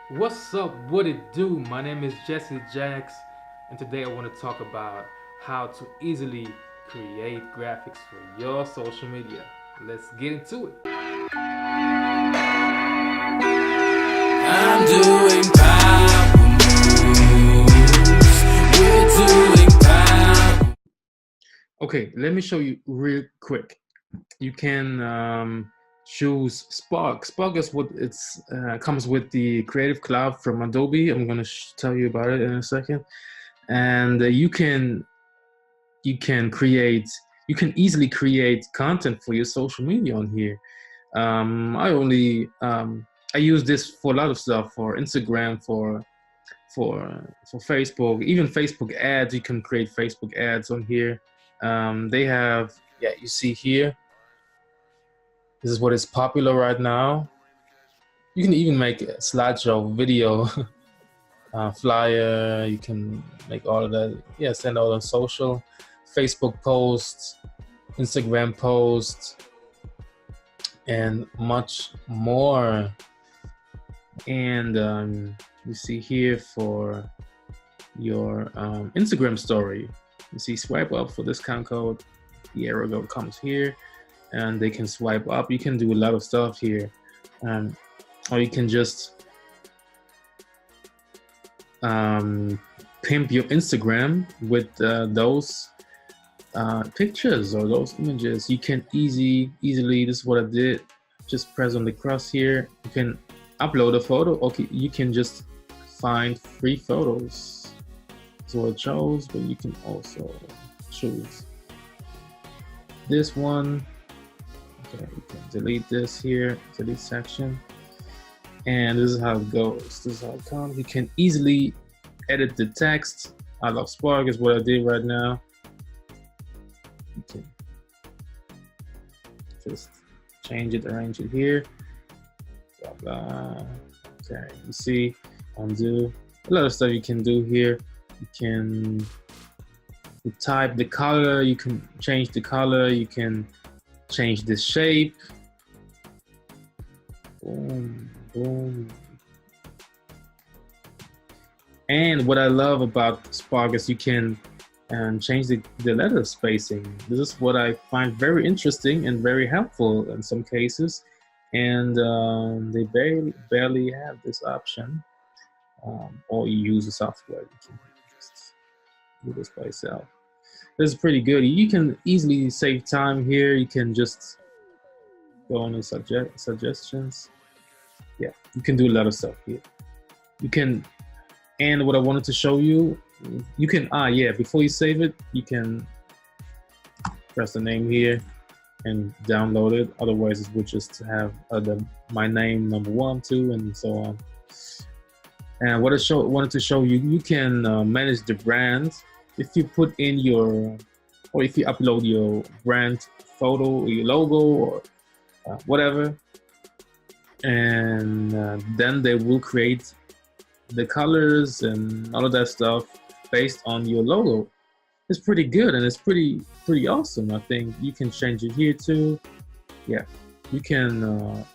What's up? What it do? My name is Jesse Jax, and today I want to talk about how to easily create graphics for your social media. Let's get into it. I'm doing power moves. We're doing power. Okay, let me show you real quick. You can choose Spark. Spark is what it's comes with the Creative Cloud from Adobe. I'm gonna tell you about it in a second, and you can create you can easily create content for your social media on here. I use this for a lot of stuff, for Instagram, for Facebook, even Facebook ads. You can create Facebook ads on here. They have, yeah, you see here, this is what is popular right now. You can even make a slideshow video, flyer. You can make all of that. Yeah, send out on social, Facebook posts, Instagram posts, and much more. And you see here for your Instagram story, you see swipe up for discount code. The arrow go comes here, and they can swipe up. You can do a lot of stuff here, or you can just pimp your Instagram with those pictures or those images. You can easily. This is what I did. Just press on the cross here. You can upload a photo. Okay, you can just find free photos. That's what it shows, but you can also choose this one. Okay, you can delete this here, delete section, and this is how it goes. This is how it comes. You can easily edit the text. I love Spark is what I did right now. You can just change it, arrange it here. Blah blah. Okay, you see, undo. A lot of stuff you can do here. You can type the color. You can change the color. You can change the shape. Boom, boom. And what I love about Spark is you can change the letter spacing. This is what I find very interesting and very helpful in some cases. And they barely have this option. Or you use the software. You can just do this by yourself. This is pretty good. You can easily save time here. You can just go on the suggestions. Yeah, you can do a lot of stuff here. You can, and what I wanted to show you, you can, yeah, before you save it, you can press the name here and download it. Otherwise, it would just have my name, number 1, 2, and so on. And what I wanted to show you, you can manage the brand. If you put in or if you upload your brand photo or your logo or whatever, and then they will create the colors and all of that stuff based on your logo. It's pretty good and it's pretty awesome. I think you can change it here too. Yeah, you can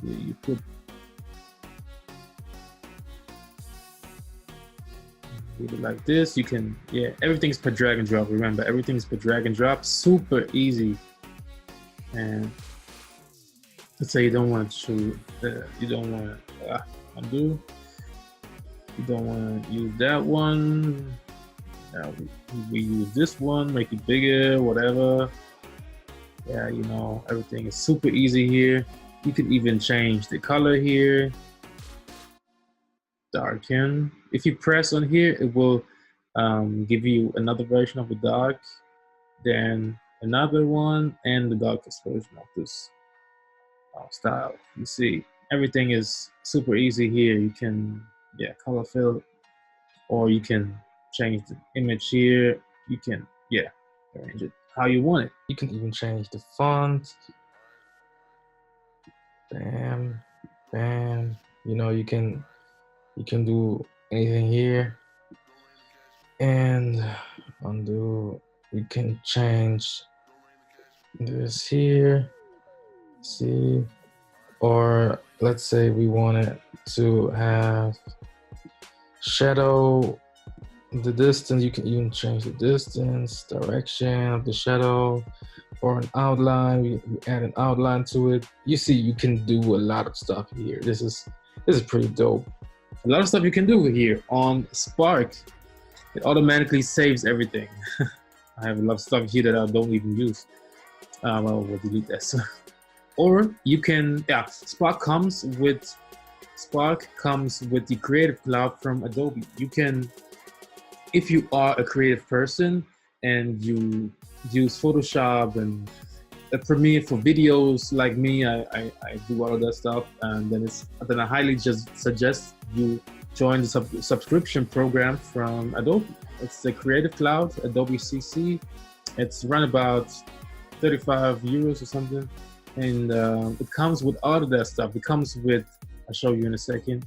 you put it like this. You can, yeah, everything's per drag and drop. Remember, everything's per drag and drop. Super easy. And let's say you don't want to you don't want to undo. You don't want to use that one. Now we use this one, make it bigger, whatever. Yeah, you know, everything is super easy here. You can even change the color here. Darken. If you press on here, it will give you another version of the dark, then another one, and the darkest version of this style. You see, everything is super easy here. You can, yeah, color fill, or you can change the image here. You can, yeah, arrange it how you want it. You can even change the font. Bam, bam. You know, you can do anything here. And undo. You can change this here. See, or let's say we wanted to have shadow the distance. You can even change the distance, direction of the shadow, or an outline. We add an outline to it. You see, you can do a lot of stuff here. This is pretty dope. A lot of stuff you can do here on Spark. It automatically saves everything. I have a lot of stuff here that I don't even use. Well, we'll delete that. So, or you can, yeah, Spark comes with the Creative Cloud from Adobe. You can, if you are a creative person and you use Photoshop and Premiere for videos like me, I do all of that stuff, and then I highly just suggest you join the subscription program from Adobe. It's the Creative Cloud, Adobe CC. It's around about 35 euros or something, and it comes with all of that stuff. It comes with, I'll show you in a second.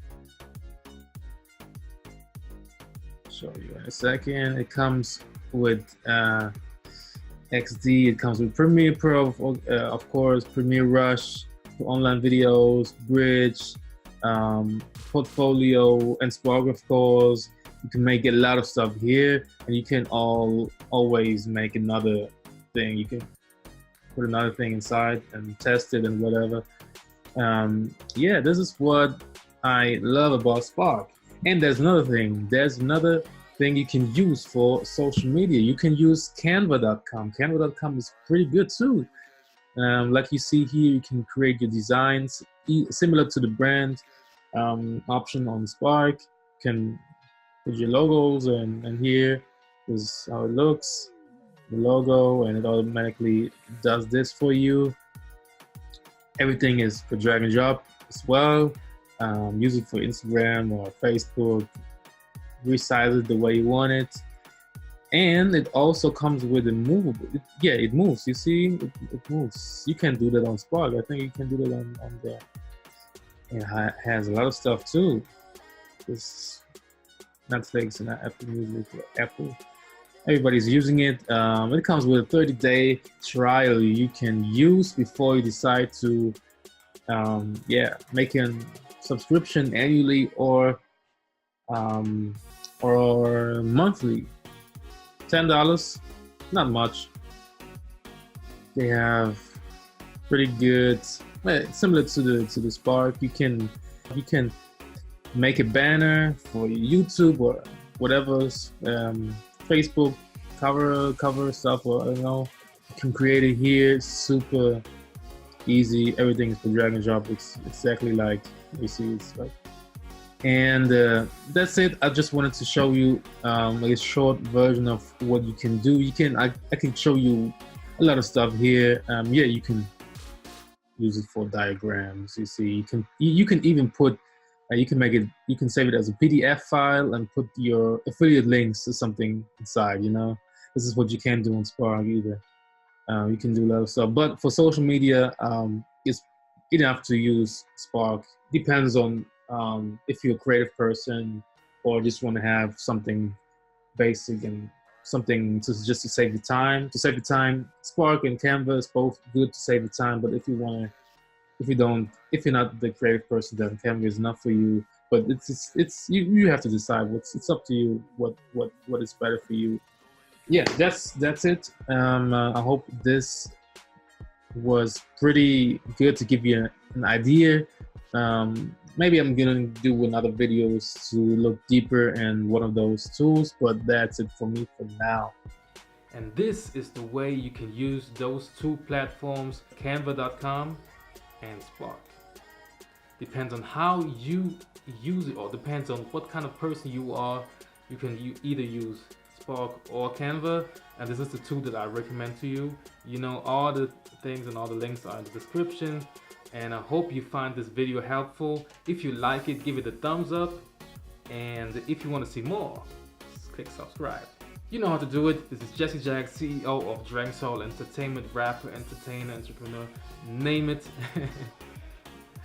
It comes with XD. It comes with Premiere Pro, of course, Premiere Rush for online videos, Bridge, Portfolio, and Spark, of course. You can make a lot of stuff here, and you can always make another thing. You can put another thing inside and test it and whatever. Yeah, this is what I love about Spark. And there's another thing. There's another thing you can use for social media. You can use Canva.com. Canva.com is pretty good too. Like you see here, you can create your designs similar to the brand option on Spark. You can put your logos, and here is how it looks, the logo, and it automatically does this for you. Everything is for drag and drop as well. Use it for Instagram or Facebook. Resize it the way you want it. And it also comes with a movable. It moves. You see, it moves. You can do that on Spark. I think you can do that on there. It has a lot of stuff too. This Netflix and Apple Music, Apple. Everybody's using it. It comes with a 30-day trial you can use before you decide to, make a subscription annually or monthly. $10, not much. They have pretty good, similar to the Spark. You can make a banner for YouTube or whatever, Facebook cover stuff, or I don't know. You can create it here. Super easy. Everything is for drag and drop. It's exactly like you see. It's like. And that's it. I just wanted to show you a short version of what you can do. I can show you a lot of stuff here. You can use it for diagrams. You see, you can even put you can save it as a PDF file and put your affiliate links or something inside. You know, this is what you can't do on Spark either. You can do a lot of stuff, but for social media, it's enough to use Spark. Depends on if you're a creative person or just want to have something basic and something just to save the time. Spark and Canva is both good to save the time. But if you're not the creative person, then Canva is enough for you. But you have to decide. It's up to you what is better for you. Yeah, that's it. I hope this was pretty good to give you an idea. Maybe I'm gonna do another videos to look deeper in one of those tools, but that's it for me for now. And this is the way you can use those two platforms, Canva.com and Spark. Depends on how you use it, or depends on what kind of person you are. You can either use Spark or Canva, and this is the tool that I recommend to you. You know, all the things and all the links are in the description. And I hope you find this video helpful. If you like it, give it a thumbs up. And if you want to see more, just click subscribe. You know how to do it. This is Jesse Jag, CEO of Dragon Soul Entertainment, rapper, entertainer, entrepreneur, name it.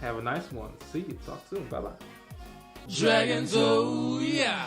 Have a nice one. See you. Talk soon. Bye-bye. Dragons, oh yeah.